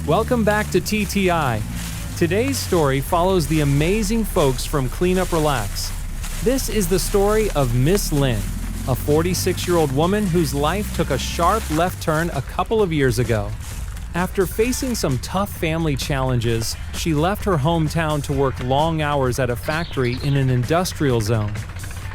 Welcome back to TTI. Today's story follows the amazing folks from Clean Up Relax. This is the story of Miss Linh, a 46-year-old woman whose life took a sharp left turn a couple of years ago. After facing some tough family challenges, she left her hometown to work long hours at a factory in an industrial zone.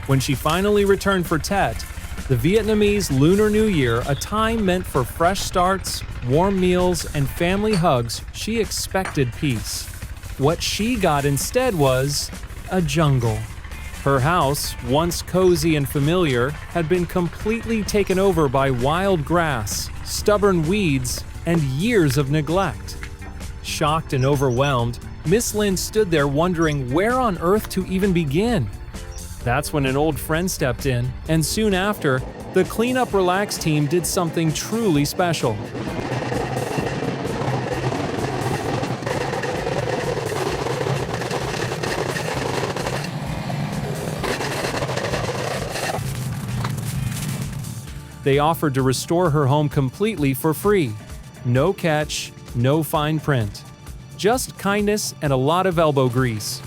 When she finally returned for Tet, the Vietnamese Lunar New Year, a time meant for fresh starts, warm meals, and family hugs, she expected peace. What she got instead was a jungle. Her house, once cozy and familiar, had been completely taken over by wild grass, stubborn weeds, and years of neglect. Shocked and overwhelmed, Miss Linh stood there wondering where on earth to even begin. That's when an old friend stepped in, and soon after, the Clean Up Relax team did something truly special. They offered to restore her home completely for free. No catch, no fine print. Just kindness and a lot of elbow grease.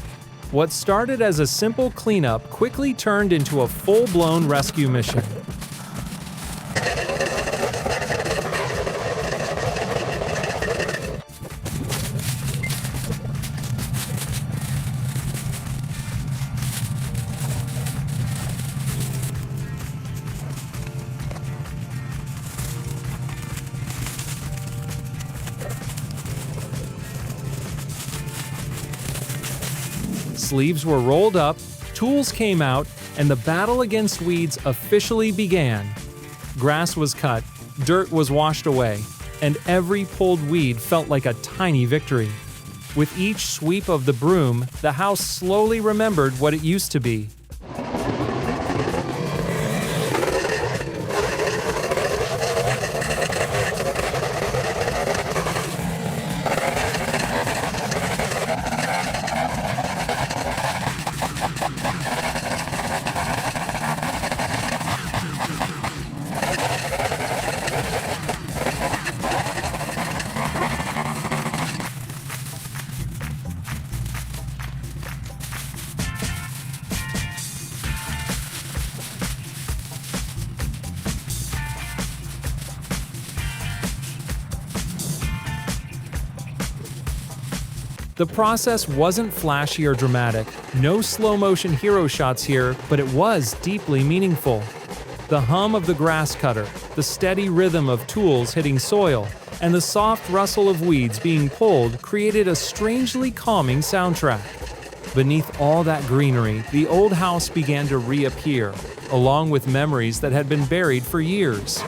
What started as a simple cleanup quickly turned into a full-blown rescue mission. Sleeves were rolled up, tools came out, and the battle against weeds officially began. Grass was cut, dirt was washed away, and every pulled weed felt like a tiny victory. With each sweep of the broom, the house slowly remembered what it used to be. The process wasn't flashy or dramatic, no slow-motion hero shots here, but it was deeply meaningful. The hum of the grass cutter, the steady rhythm of tools hitting soil, and the soft rustle of weeds being pulled created a strangely calming soundtrack. Beneath all that greenery, the old house began to reappear, along with memories that had been buried for years.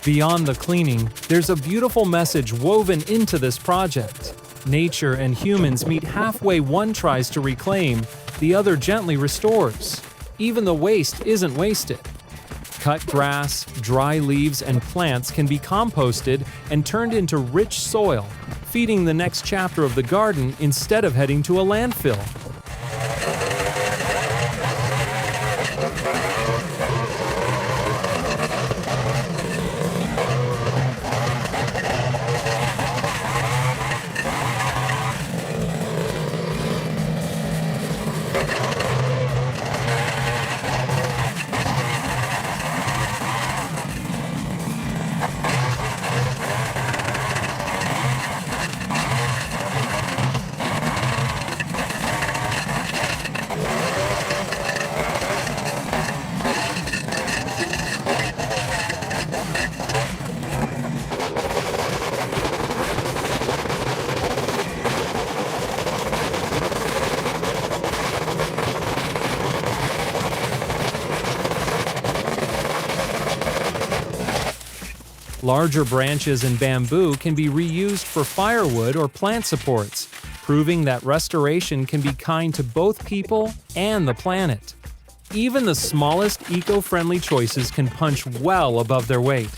Beyond the cleaning, there's a beautiful message woven into this project. Nature and humans meet halfway. One tries to reclaim, the other gently restores. Even the waste isn't wasted. Cut grass, dry leaves, and plants can be composted and turned into rich soil, feeding the next chapter of the garden instead of heading to a landfill. Larger branches and bamboo can be reused for firewood or plant supports, proving that restoration can be kind to both people and the planet. Even the smallest eco-friendly choices can punch well above their weight.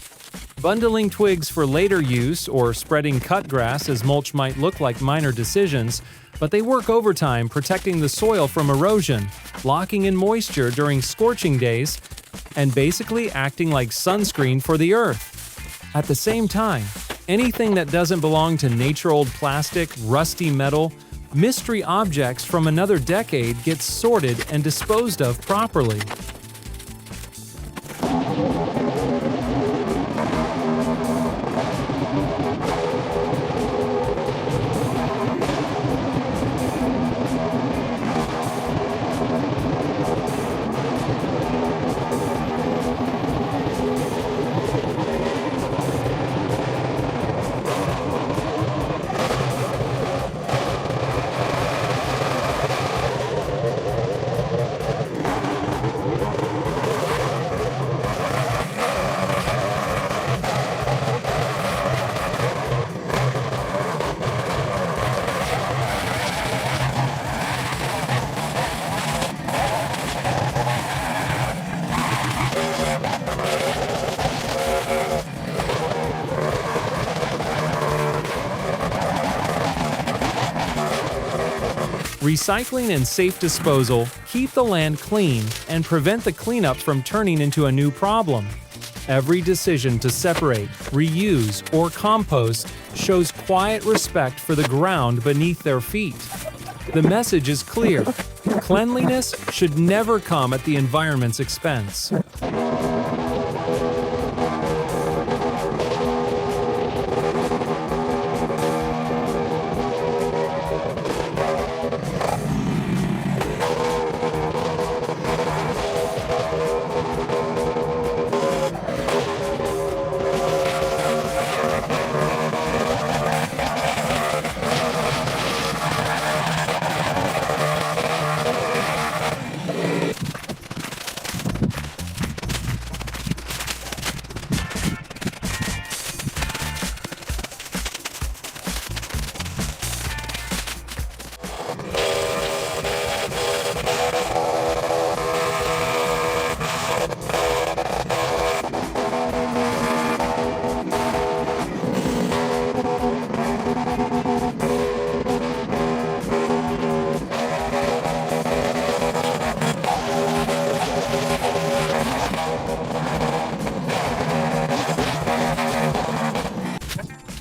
Bundling twigs for later use or spreading cut grass as mulch might look like minor decisions, but they work overtime protecting the soil from erosion, locking in moisture during scorching days, and basically acting like sunscreen for the earth. At the same time, anything that doesn't belong to nature-old plastic, rusty metal, mystery objects from another decade gets sorted and disposed of properly. Recycling and safe disposal keep the land clean and prevent the cleanup from turning into a new problem. Every decision to separate, reuse, or compost shows quiet respect for the ground beneath their feet. The message is clear: cleanliness should never come at the environment's expense.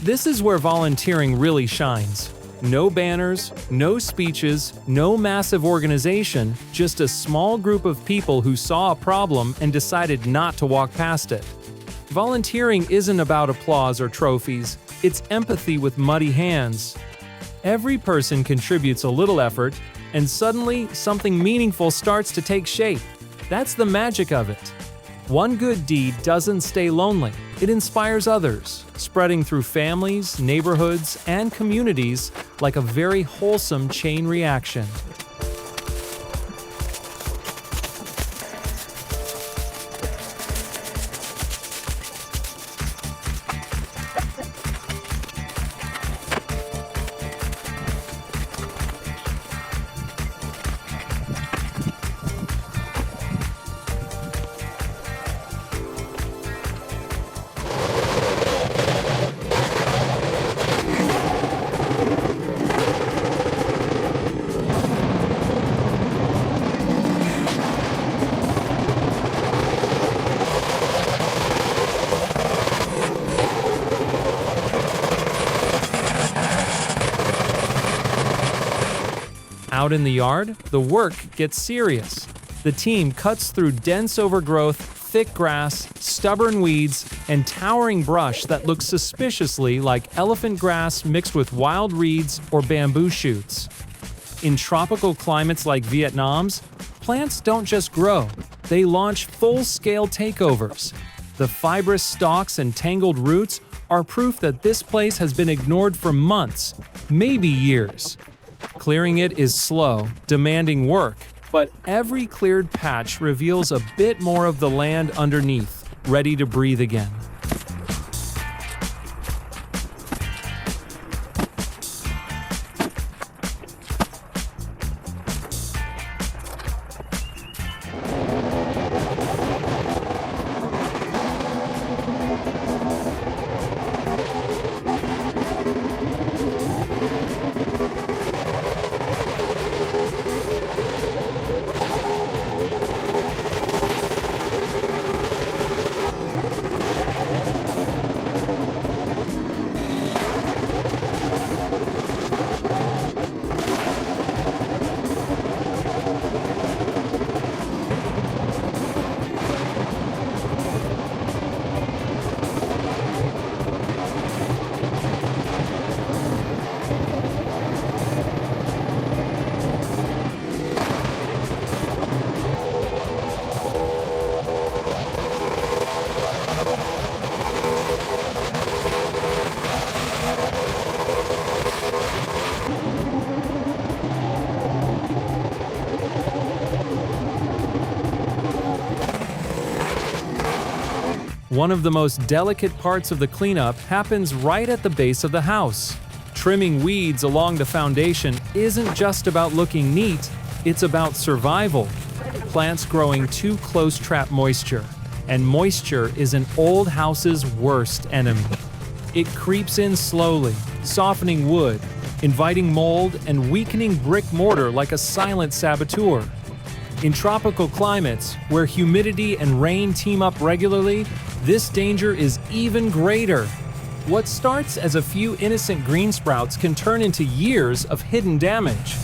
This is where volunteering really shines. No banners, no speeches, no massive organization, just a small group of people who saw a problem and decided not to walk past it. Volunteering isn't about applause or trophies, it's empathy with muddy hands. Every person contributes a little effort, and suddenly something meaningful starts to take shape. That's the magic of it. One good deed doesn't stay lonely. It inspires others, spreading through families, neighborhoods, and communities like a very wholesome chain reaction. Out in the yard, the work gets serious. The team cuts through dense overgrowth, thick grass, stubborn weeds, and towering brush that looks suspiciously like elephant grass mixed with wild reeds or bamboo shoots. In tropical climates like Vietnam's, plants don't just grow, they launch full-scale takeovers. The fibrous stalks and tangled roots are proof that this place has been ignored for months, maybe years. Clearing it is slow, demanding work, but every cleared patch reveals a bit more of the land underneath, ready to breathe again. One of the most delicate parts of the cleanup happens right at the base of the house. Trimming weeds along the foundation isn't just about looking neat, it's about survival. Plants growing too close trap moisture, and moisture is an old house's worst enemy. It creeps in slowly, softening wood, inviting mold, and weakening brick mortar like a silent saboteur. In tropical climates, where humidity and rain team up regularly, this danger is even greater. What starts as a few innocent green sprouts can turn into years of hidden damage.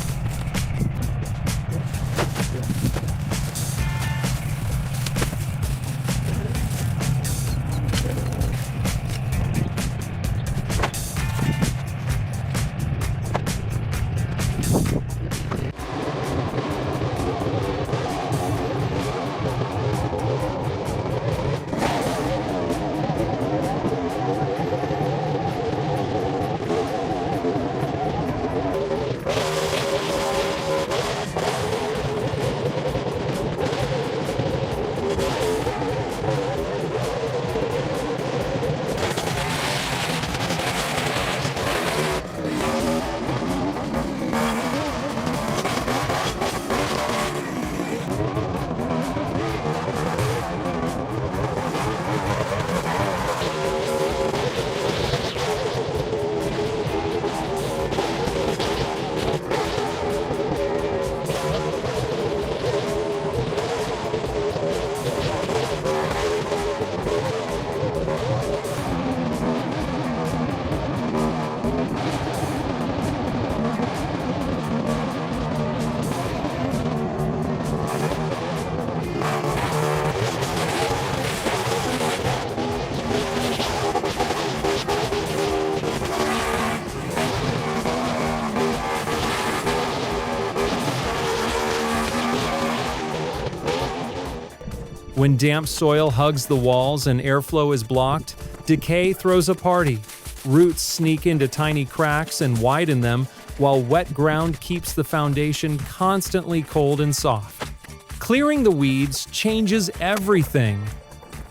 When damp soil hugs the walls and airflow is blocked, decay throws a party. Roots sneak into tiny cracks and widen them, while wet ground keeps the foundation constantly cold and soft. Clearing the weeds changes everything.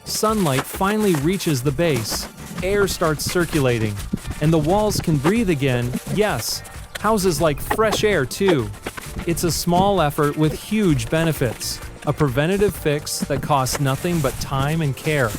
Sunlight finally reaches the base, air starts circulating, and the walls can breathe again. Yes, houses like fresh air too. It's a small effort with huge benefits. A preventative fix that costs nothing but time and care.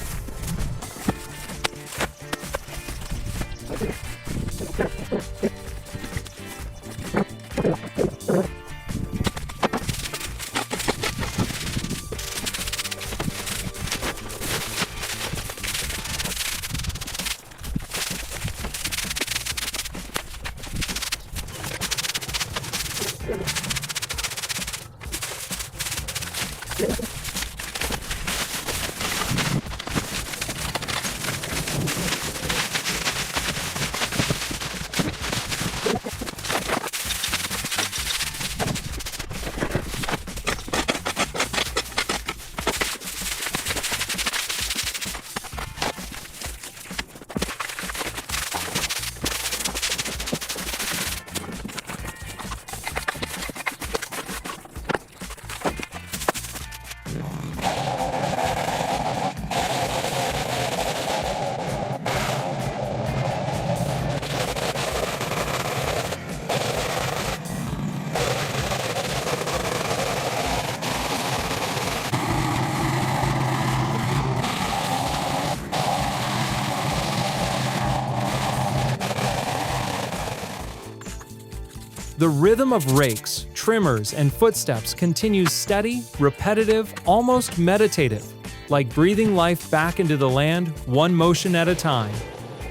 The rhythm of rakes, trimmers, and footsteps continues steady, repetitive, almost meditative, like breathing life back into the land, one motion at a time.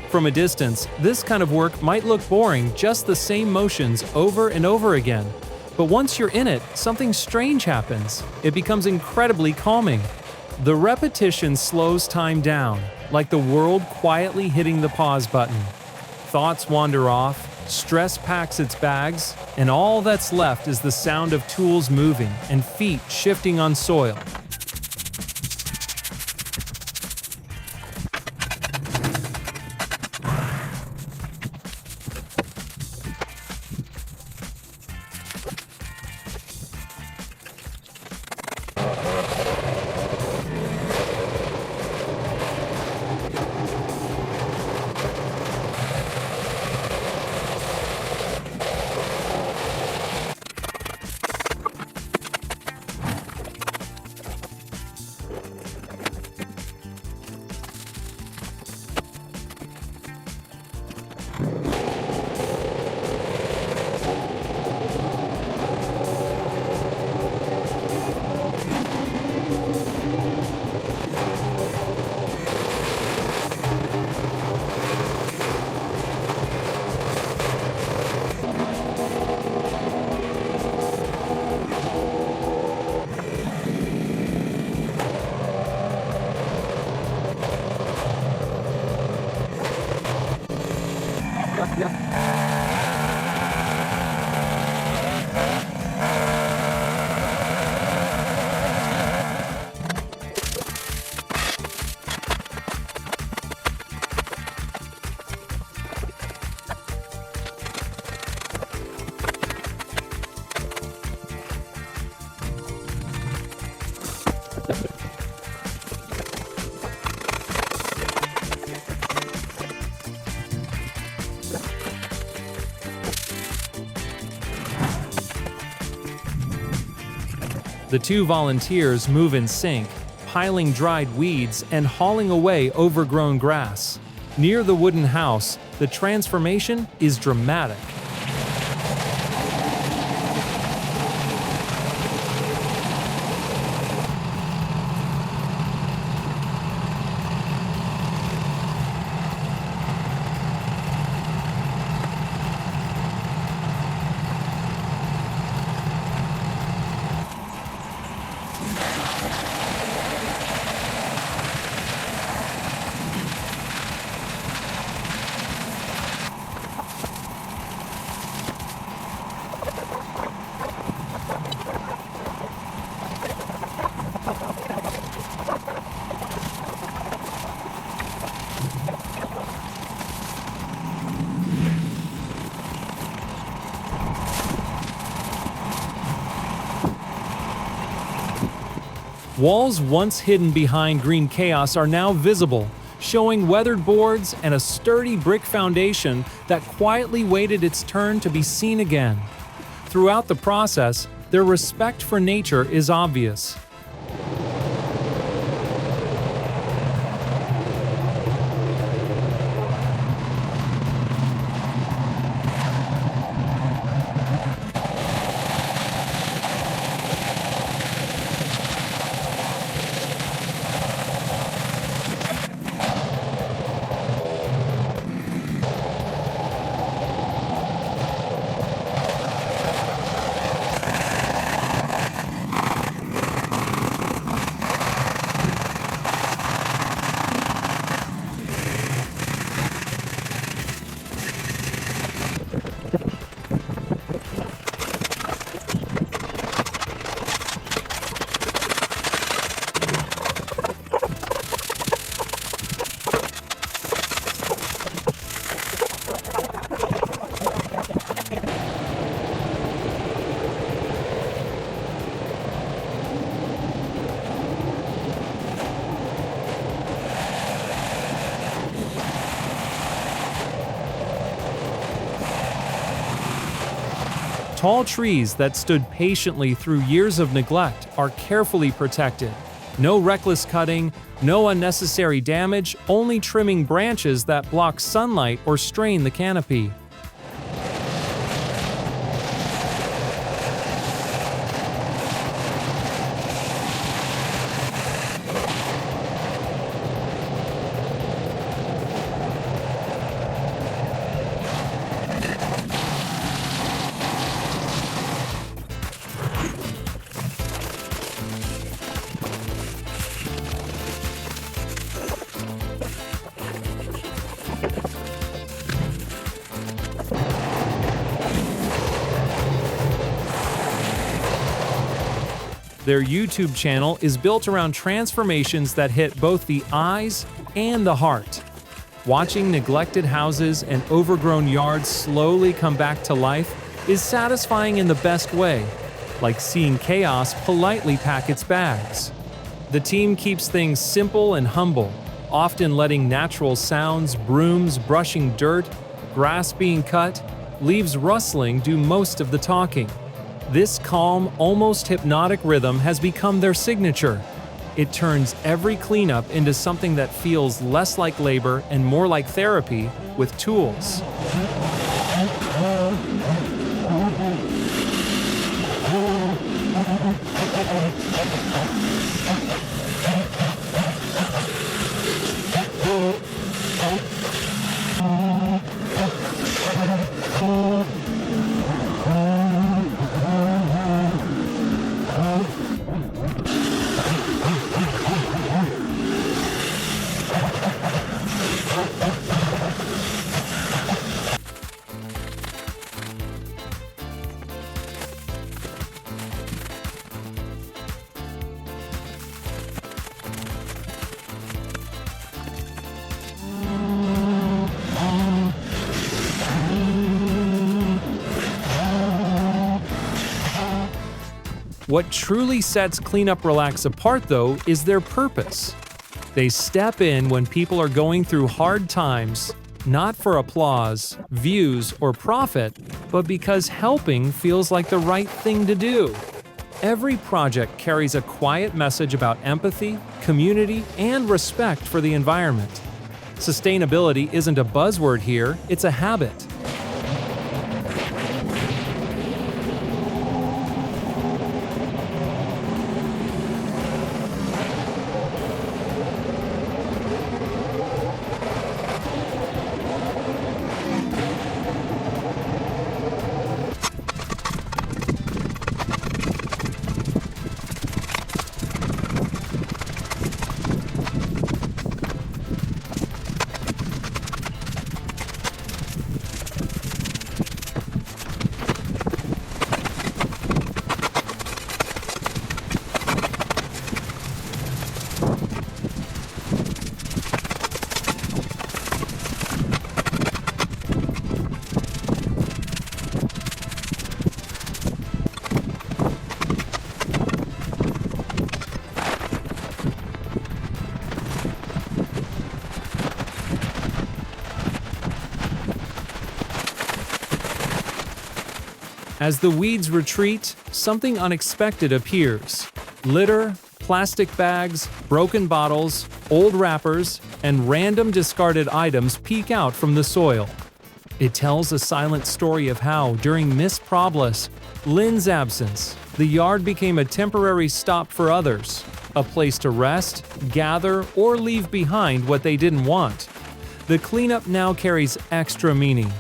From a distance, this kind of work might look boring, just the same motions over and over again. But once you're in it, something strange happens. It becomes incredibly calming. The repetition slows time down, like the world quietly hitting the pause button. Thoughts wander off, stress packs its bags, and all that's left is the sound of tools moving and feet shifting on soil. The two volunteers move in sync, piling dried weeds and hauling away overgrown grass. Near the wooden house, the transformation is dramatic. Walls once hidden behind green chaos are now visible, showing weathered boards and a sturdy brick foundation that quietly waited its turn to be seen again. Throughout the process, their respect for nature is obvious. Tall trees that stood patiently through years of neglect are carefully protected. No reckless cutting, no unnecessary damage, only trimming branches that block sunlight or strain the canopy. Their YouTube channel is built around transformations that hit both the eyes and the heart. Watching neglected houses and overgrown yards slowly come back to life is satisfying in the best way, like seeing chaos politely pack its bags. The team keeps things simple and humble, often letting natural sounds, brooms brushing dirt, grass being cut, leaves rustling do most of the talking. This calm, almost hypnotic rhythm has become their signature. It turns every cleanup into something that feels less like labor and more like therapy with tools. What truly sets Cleanup Relax apart, though, is their purpose. They step in when people are going through hard times, not for applause, views, or profit, but because helping feels like the right thing to do. Every project carries a quiet message about empathy, community, and respect for the environment. Sustainability isn't a buzzword here, it's a habit. As the weeds retreat, something unexpected appears. Litter, plastic bags, broken bottles, old wrappers, and random discarded items peek out from the soil. It tells a silent story of how, during Miss Problem, Lin's absence, the yard became a temporary stop for others, a place to rest, gather, or leave behind what they didn't want. The cleanup now carries extra meaning.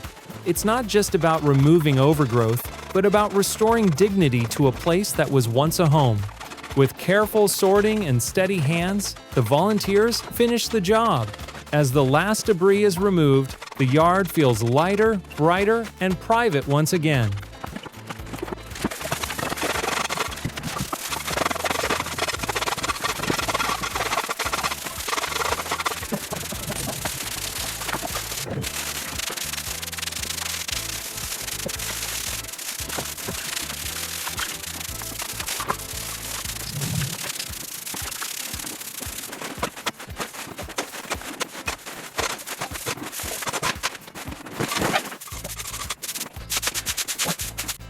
It's not just about removing overgrowth, but about restoring dignity to a place that was once a home. With careful sorting and steady hands, the volunteers finish the job. As the last debris is removed, the yard feels lighter, brighter, and private once again.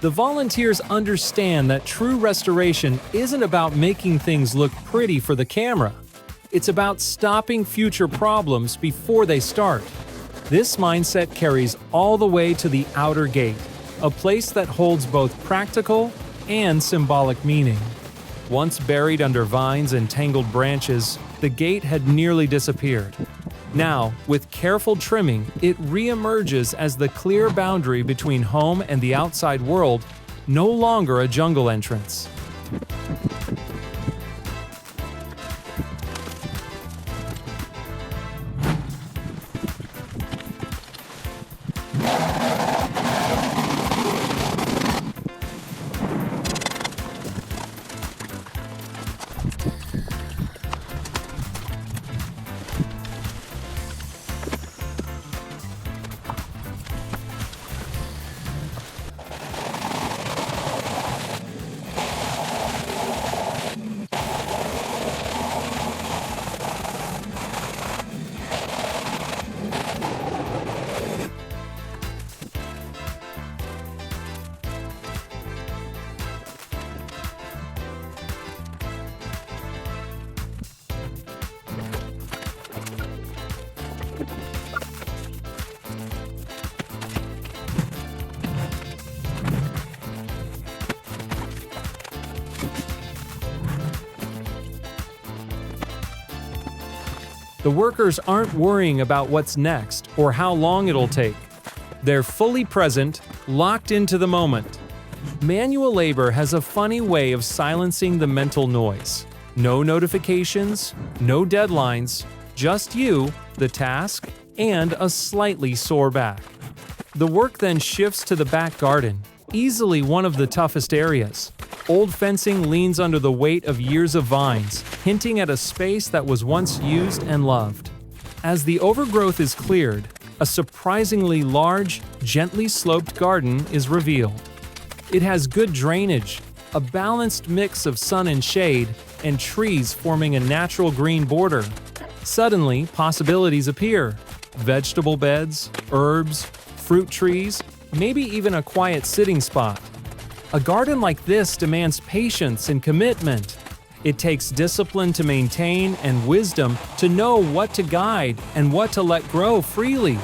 The volunteers understand that true restoration isn't about making things look pretty for the camera. It's about stopping future problems before they start. This mindset carries all the way to the outer gate, a place that holds both practical and symbolic meaning. Once buried under vines and tangled branches, the gate had nearly disappeared. Now, with careful trimming, it re-emerges as the clear boundary between home and the outside world, no longer a jungle entrance. The workers aren't worrying about what's next or how long it'll take. They're fully present, locked into the moment. Manual labor has a funny way of silencing the mental noise. No notifications, no deadlines, just you, the task, and a slightly sore back. The work then shifts to the back garden, easily one of the toughest areas. Old fencing leans under the weight of years of vines, hinting at a space that was once used and loved. As the overgrowth is cleared, a surprisingly large, gently sloped garden is revealed. It has good drainage, a balanced mix of sun and shade, and trees forming a natural green border. Suddenly, possibilities appear. Vegetable beds, herbs, fruit trees, maybe even a quiet sitting spot. A garden like this demands patience and commitment. It takes discipline to maintain and wisdom to know what to guide and what to let grow freely.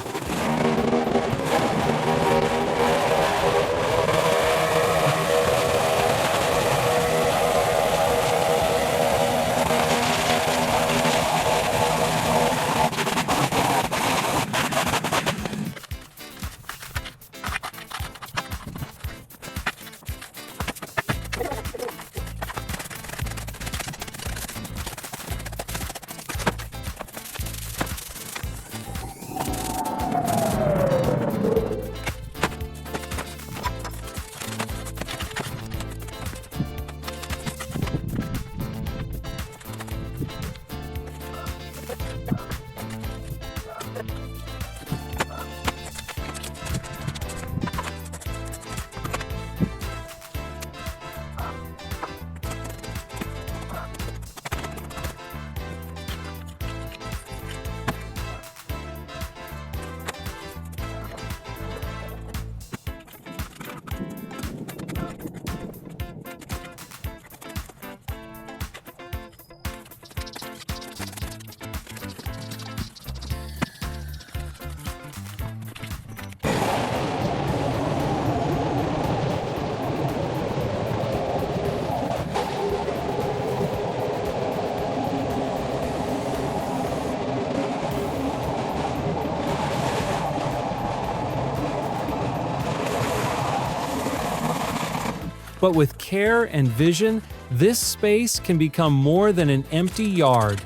But with care and vision, this space can become more than an empty yard.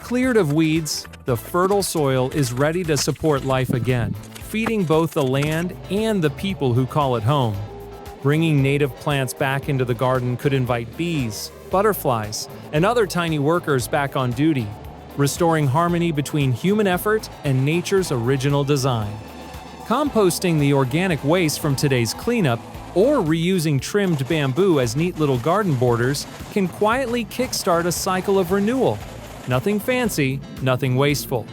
Cleared of weeds, the fertile soil is ready to support life again, feeding both the land and the people who call it home. Bringing native plants back into the garden could invite bees, butterflies, and other tiny workers back on duty, restoring harmony between human effort and nature's original design. Composting the organic waste from today's cleanup or reusing trimmed bamboo as neat little garden borders can quietly kickstart a cycle of renewal. Nothing fancy, nothing wasteful.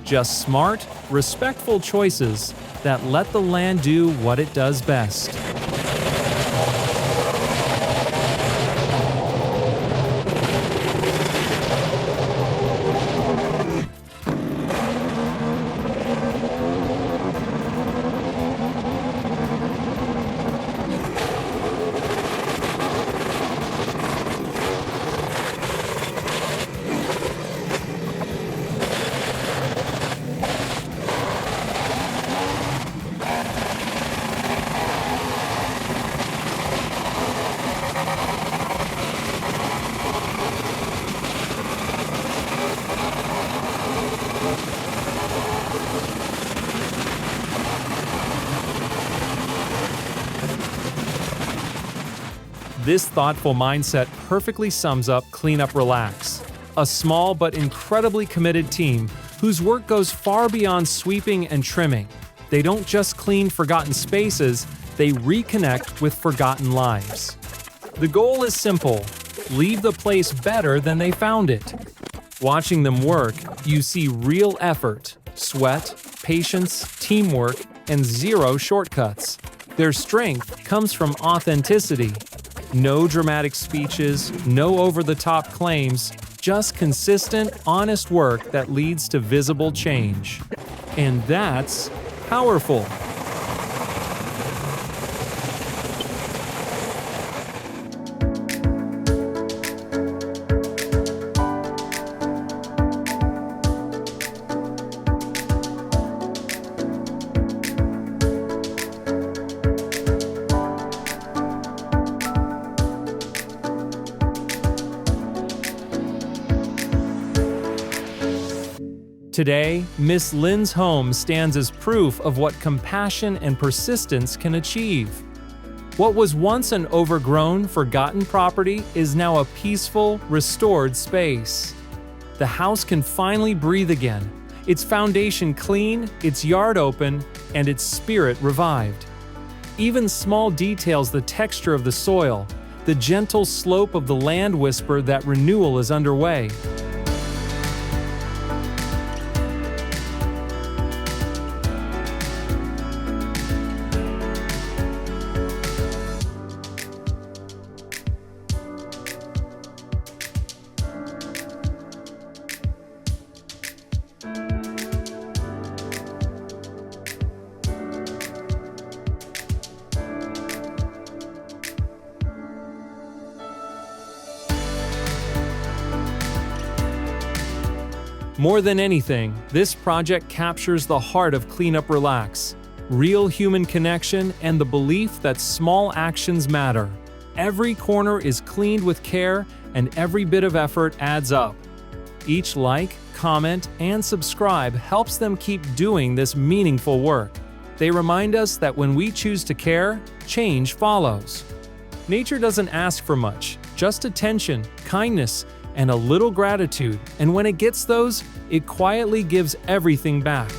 Just smart, respectful choices that let the land do what it does best. This thoughtful mindset perfectly sums up Clean Up Relax, a small but incredibly committed team whose work goes far beyond sweeping and trimming. They don't just clean forgotten spaces, they reconnect with forgotten lives. The goal is simple: leave the place better than they found it. Watching them work, you see real effort, sweat, patience, teamwork, and zero shortcuts. Their strength comes from authenticity. No dramatic speeches, no over-the-top claims, just consistent, honest work that leads to visible change. And that's powerful. Today, Miss Lin's home stands as proof of what compassion and persistence can achieve. What was once an overgrown, forgotten property is now a peaceful, restored space. The house can finally breathe again, its foundation clean, its yard open, and its spirit revived. Even small details, the texture of the soil, the gentle slope of the land whisper that renewal is underway. More than anything, this project captures the heart of Cleanup Relax. Real human connection and the belief that small actions matter. Every corner is cleaned with care and every bit of effort adds up. Each like, comment, and subscribe helps them keep doing this meaningful work. They remind us that when we choose to care, change follows. Nature doesn't ask for much, just attention, kindness, and a little gratitude, and when it gets those, it quietly gives everything back.